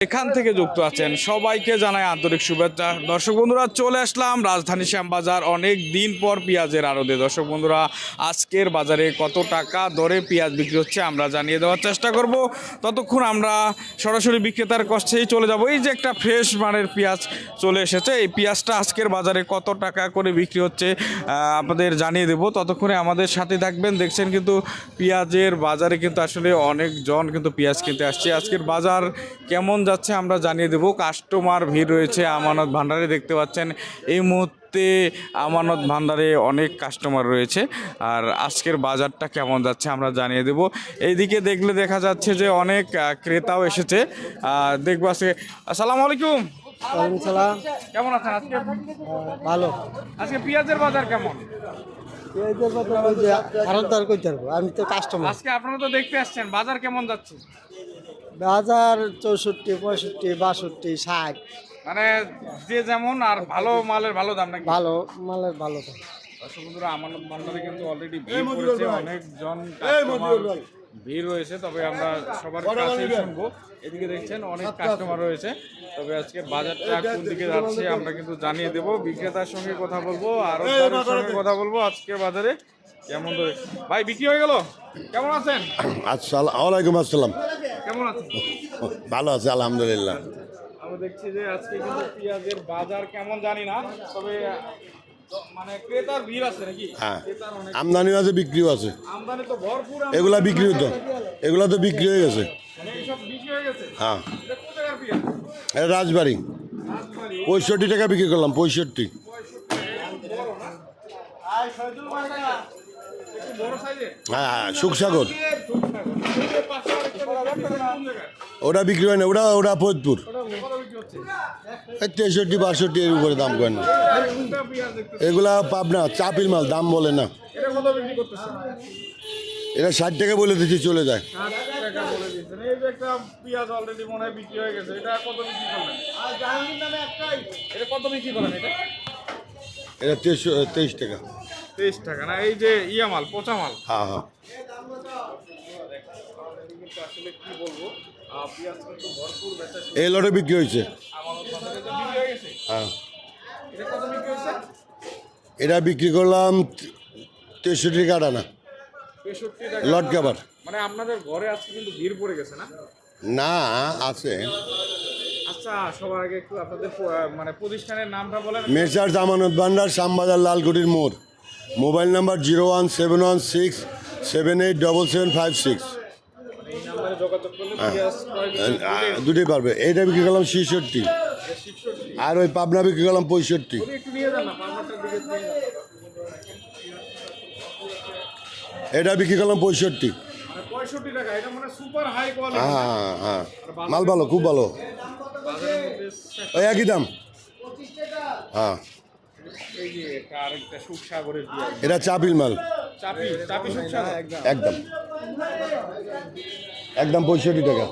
এখান থেকে যুক্ত আছেন সবাইকে জানাই আন্তরিক শুভেচ্ছা। দর্শক বন্ধুরা, চলে আসলাম রাজধানী শ্যামবাজার অনেক দিন পর পেঁয়াজের আড়তে। দর্শক বন্ধুরা, আজকের বাজারে কত টাকা দরে পেঁয়াজ বিক্রি হচ্ছে আমরা জানিয়ে দেওয়ার চেষ্টা করব। ততক্ষণ আমরা সরাসরি বিক্রেতার কাছেই চলে যাব। এই যে একটা ফ্রেশ মানের পেঁয়াজ চলে এসেছে, এই পেঁয়াজটা আজকের বাজারে কত টাকা করে বিক্রি হচ্ছে আপনাদের জানিয়ে দেব। ততক্ষণে আমাদের সাথে থাকবেন। দেখছেন কিন্তু পেঁয়াজের বাজারে কিন্তু আসলে অনেকজন কিন্তু পেঁয়াজ কিনতে আসছে। আজকের বাজার কেমন যাচ্ছে আমরা জানিয়ে দেব। কাস্টমার ভিড় রয়েছে আমানত ভান্ডারে, দেখতে পাচ্ছেন এই মুহূর্তে আমানত ভান্ডারে অনেক কাস্টমার রয়েছে। আর আজকের বাজারটা কেমন যাচ্ছে আমরা জানিয়ে দেব। এইদিকে দেখলে দেখা যাচ্ছে যে অনেক ক্রেতাও এসেছে। দেখবো আজকে। আসসালামু আলাইকুম। ওয়ালাইকুম সালাম। কেমন আছেন আজকে? ভালো। আজকে পেঁয়াজের বাজার কেমন? আরতদার কইতে পারবো, আমি তো কাস্টমার। আজকে আপনারা তো দেখতে আসছেন, বাজার কেমন যাচ্ছে? বাজার 64, 65, 62, 60। মানে যে যেমন, আর ভালো মালের ভালো দাম নাকি? ভালো মালের ভালো দাম। দর্শক বন্ধুরা, আমানত ভান্ডারে কিন্তু অলরেডি ভিড় পড়েছে, অনেকজন কাস্টমার ভিড় রয়েছে। তবে আমরা সবার কাছেই শুনবো। এদিকে দেখছেন অনেক কাস্টমার রয়েছে। তবে আজকে বাজারটা কোন দিকে যাচ্ছে আমরা কিন্তু জানিয়ে দেব। বিক্রেতার সঙ্গে কথা বলবো, আরো সঙ্গে কথা বলবো। আজকে বাজারে কেমন ধরে ভাই বিক্রি হয়ে গেল? কেমন আছেন? ওয়ালাইকুম আসসালাম। কেমন আছেন? ভালো আছে আলহামদুলিল্লাহ। আমরা দেখছি যে আজকে কিন্তু পেঁয়াজের বাজার কেমন জানি না, তবে মানে ক্রেতার ভিড় আছে নাকি? হ্যাঁ, ক্রেতার অনেক আমদানিও আছে, বিক্রিও আছে। আমদানি তো ভরপুর। এগুলা বিক্রি হতো, এগুলা তো বিক্রি হয়ে গেছে। মানে এইসব বিক্রি হয়ে গেছে। হ্যাঁ, এটা কোন জায়গার পেঁয়াজ? এটা রাজবাড়ি। রাজবাড়ি। 65 টাকা বিক্রি করলাম, 65। একটু বড় সাইজের। হ্যাঁ, সুখসাগর। এই যে পাশে আরেকটা কোন জায়গায়? ওটা বিক্রি হয় না, ওটা ফরিদপুর। কত বিক্রি হচ্ছে? 63, 62 এর উপরে দাম কয় না। কোনটা পেঁয়াজ দেখতেছি? এগুলা পাবনা চাপিল মাল, দাম বলে না। এটা কত বিক্রি করতেছেন? এটা 60 টাকা বলে দিচ্ছি, চলে যায়। 60 টাকা বলে দিয়েছেন। এই যে একটা পেঁয়াজ অলরেডি মনে হয় বিক্রি হয়ে গেছে, এটা কত বিক্রি করলেন? এটা কত বিক্রি করলেন এটা? এটা 23 টাকা। 23 টাকা না? এই যে ইয়া মাল, পচা মাল। হ্যাঁ হ্যাঁ, কিন্তু আসলে কি বলবো, পেঁয়াজ কিন্তু ভরপুর বেচা ছিল। এই লটে বিক্রি হয়েছে। আমানত বাজারে যে বিক্রি হয়ে গেছে, হ্যাঁ, এটা কত বিক্রি হয়েছে? এটা বিক্রি করলাম 63 টাকা আনা 65 টাকা। লট কাবার। মানে আপনাদের ঘরে আজকে কিন্তু ভিড় পড়ে গেছে না? না, আছে। আচ্ছা, সবার আগে একটু আপনাদের মানে প্রতিষ্ঠানের নামটা বলেন। মেসার্স আমানত ভান্ডার, শ্যামবাজার, লালকুটির মোড়। Mobile number 01716787756। এই নাম্বারে যোগাযোগ করলে পেঁয়াজ ক্রয় দুটোই পারবে। এইটা বিক্রি করলাম 66, 66। আর ওই পাবনা বিক্রি করলাম 65। যদি একটু নিয়ে যান না, পাবনাটার দিকে নিয়ে যান। এটা বিক্রি করলাম 65। মানে 65 টাকা, এটা মানে সুপার হাই কোয়ালিটি। হ্যাঁ হ্যাঁ, মাল ভালো, খুব ভালো। বাজারের মধ্যে ওই একই দাম। হ্যাঁ, এই যে এটা আরেকটা সুখসাগরের পেঁয়াজ। এটা চাপিল মাল। চাপি চাপি সুখসাগর একদম একদম 65 টাকা।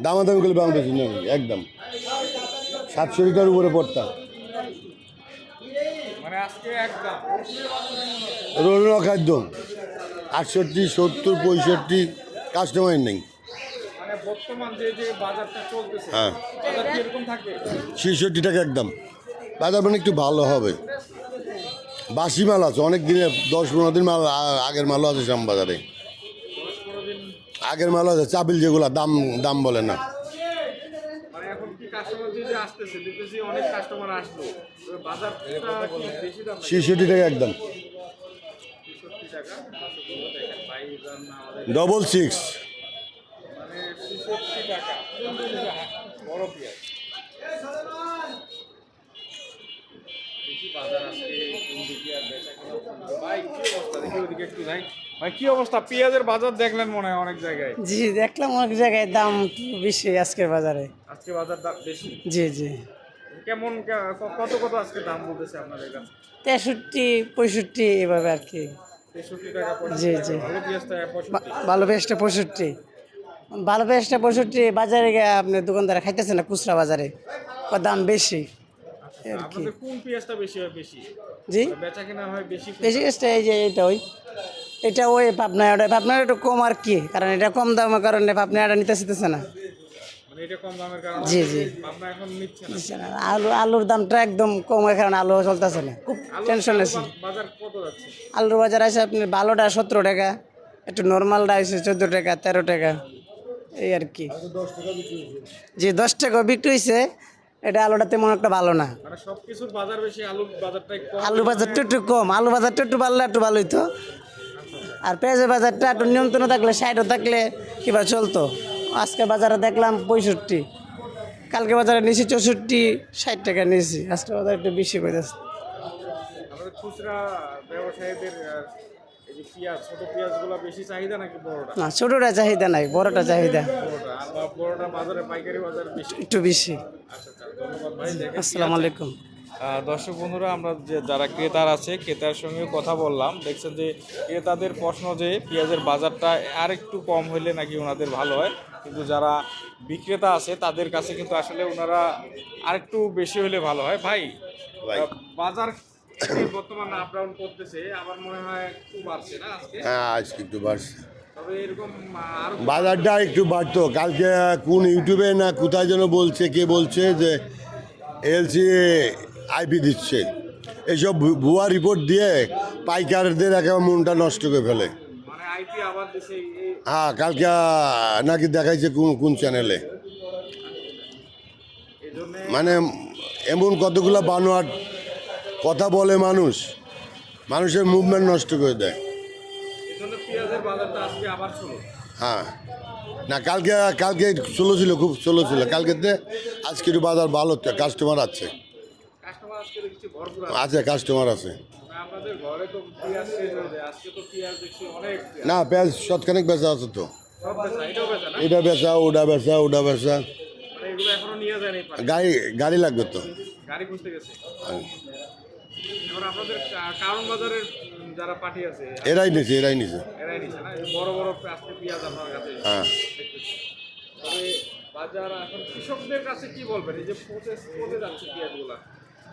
দামাদামি করলে বাং বেশি না, একদম 700 টাকার উপরে পড়তা। মানে আজকে একদম রোল খাদ্য 68, 70, 65, কাস্টমার নেই। মানে বর্তমান যে যে বাজারটা চলতেছে, হ্যাঁ, বাজার কি এরকম থাকবে? 66 টাকা একদম। বাজার মানে একটু ভালো হবে। বাসি মাল আছে অনেক দিনের, 10-15 দিন মাল, আগের মালও আছে শ্যামবাজারে। 10-15 দিন। আগের মালও আছে, চাপিল যেগুলো দাম দাম বলে না। মানে এখন কি কাস্টমার যে যে আসতেছে, দেখতেছি অনেক কাস্টমার আসলো, তবে বাজারটা কি বেশি দাম নাকি? 66 টাকা একদম। 65 টাকা। দেখেন ভাইজান আমাদের 66। মানে 65 টাকা বড় পেঁয়াজ। দেখি বাজার আজকে কোন দিকে আর বেচা কেনা করবে। ভাই কি অবস্থা, দেখি ওদিকে একটু যাই। ভাই কি অবস্থা, পেঁয়াজের বাজার দেখলেন মনে হয় অনেক জায়গায়? জি, দেখলাম অনেক জায়গায় দাম একটু বেশি আজকের বাজারে। আজকে বাজার দাম বেশি। জি জি, কেমন কত কত আজকে দাম বলতেছে আপনাদের কাছে? 63, 65 এভাবে আর কি। 63 টাকা 65 জি, টাকা। জি। ভালো পেঁয়াজটা 65। ভালো পেঁয়াজটা 65, ভালো পেঁয়াজটা 65। বাজারে গিয়ে আপনার দোকানদারা খাইতেছে না, খুচরা বাজারে দাম বেশি আর কি। আপনাদের কোন পেঁয়াজটা বেশি হয় বেশি? জি, বেচা কেনা হয় বেশি? বেশি পেঁয়াজটা এই যে এটা ওই পাবনায়, ওটা পাবনার একটু কম আর কি, কারণ এটা কম দামের কারণে পাবনায় এটা নিতে শিখতেছে না। মানে এটা কম দামের কারণে জি জি আপনারা এখন নিচ্ছেন না। বুঝছেন? আর আলুর দামটা একদম কম হয় কারণ আলু চলতেছে না, খুব টেনশন আছে। বাজার কত যাচ্ছে? আলুর বাজার আছে আপনি ভালোটা 17 টাকা, একটু নর্মালটা আছে 14 টাকা 13 টাকা, এই আর কি। জি 10 টাকা বিক্রি হয়েছে, এটা আলুটা তেমন একটা ভালো না। মানে সবকিছুর বাজার বেশি, আলুর বাজারটা কম। আলু বাজারটা একটু কম, আলু বাজারটা একটু বাড়লে একটু ভালো হইতো। আর পেঁয়াজের বাজারটা একটু নিয়ন্ত্রণে থাকলে 60 থাকলে কিবা চলতো। আজকে বাজারে দেখলাম 65, কালকে বাজারে নিয়েছি 64, 60 টাকা নিয়েছি। আজকে বাজারে একটু বেশি করে যাচ্ছে। আমাদের খুচরা ব্যবসায়ীদের এই যে পেঁয়াজ, ছোট পেঁয়াজগুলো বেশি চাহিদা নাকি বড়টা? না ছোটোটা চাহিদা নাই, বড়টা চাহিদা বড়টা, আর বড়টা বাজারে পাইকারি বাজার বেশি। একটু বেশি। আচ্ছা আচ্ছা, ধন্যবাদ ভাই। দেখেন আসসালামু আলাইকুম। দর্শক বন্ধুরা, আমরা যে যারা ক্রেতার আছে ক্রেতার সঙ্গে কথা বললাম, দেখছেন যে ক্রেতাদের প্রশ্ন যে পেঁয়াজের বাজারটা আর একটু কম হইলে নাকি ওনাদের ভালো হয়, কিন্তু যারা বিক্রেতা আছে তাদের কাছে কিন্তু আসলে ওনারা আরেকটু বেশি হলে ভালো হয়। ভাই, বাজার বর্তমান আপ ডাউন করতেছে, আমার মনে হয় একটু বাড়ছে না আজকে? হ্যাঁ আজকে একটু বাড়ছে, তবে এরকম আরো বাজারটা একটু বাড়তো। কালকে কোন ইউটিউবে না কোথায় যেন বলছে, কে বলছে যে এলসি আইপি দিচ্ছে, এইসব ভুয়া রিপোর্ট দিয়ে পাইকারদের একেবারে মনটা নষ্ট করে ফেলে। মানে আইপি আবার দেশে হ্যাঁ কালকে নাকি দেখাইছে কোন কোন চ্যানেলে, এই জন্য মানে এমন কতগুলো বানোয়াট কথা বলে মানুষ, মানুষের মুভমেন্ট নষ্ট করে দেয়। পেঁয়াজের বাজারটা আজকে আবার শুরু। হ্যাঁ না কালকে কালকে স্লো ছিল, খুব স্লো ছিল কালকেতে। আজকে একটু বাজার ভালো, কাস্টমার আছে, কাস্টমার আজকে দেখছি ভরপুর আছে কাস্টমার আছে। আপনাদের ঘরে তো পেঁয়াজ শেষ হয়ে যায়, আজকে তো পেঁয়াজ দেখছি অনেক পেঁয়াজ। না পেঁয়াজ শতখানেক বেচা আছে তো, সব বেচা, এটাও বেচা না? এটা বেচা ওটা বেচা ওটা বেচা। মানে এগুলো এখনো নিয়ে যায়নি পারে। গাড়ি গাড়ি লাগবে তো। গাড়ি খুঁজতে গেছে। এখন আপনাদের কারণ বাজারের যারা পার্টি আছে এরাই নিছে এরাই নিছে। এরাই নিচ্ছে না? এই যে বড় বড় আজকে পেঁয়াজ আপনার কাছে হ্যাঁ দেখতেছি। তবে বাজার এখন কৃষকদের কাছে কি বলবেন, এই যে পচে যাচ্ছে পেঁয়াজগুলা?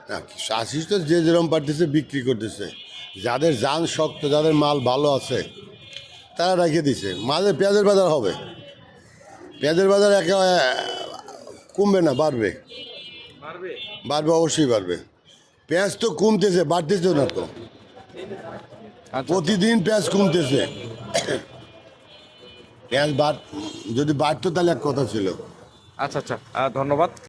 না আশিস তো যে যেরকম পারতেছে বিক্রি করতেছে, যাদের যান শক্ত, যাদের মাল ভালো আছে তারা রেখে দিছে। মাঝে পেঁয়াজের বাজার হবে, পেঁয়াজের বাজার একেবারে কমবে না, বাড়বে, বাড়বে? বাড়বে অবশ্যই বাড়বে। পেঁয়াজ তো কমতেছে, বাড়তেছে না তো, প্রতিদিন পেঁয়াজ কমতেছে। পেঁয়াজ যদি বাড়তো তাহলে এক কথা ছিল। আচ্ছা আচ্ছা, ধন্যবাদ।